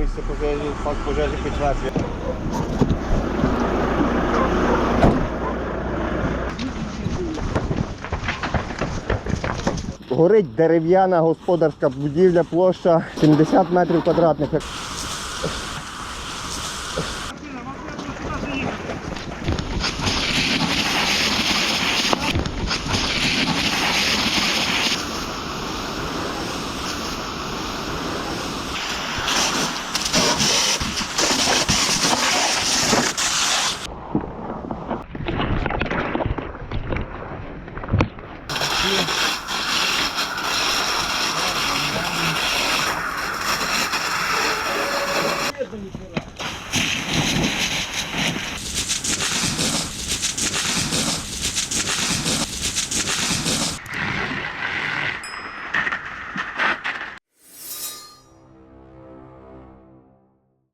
місце пожежі, факт пожежі підтверджує. Горить дерев'яна господарська будівля, площа 70 метрів квадратних.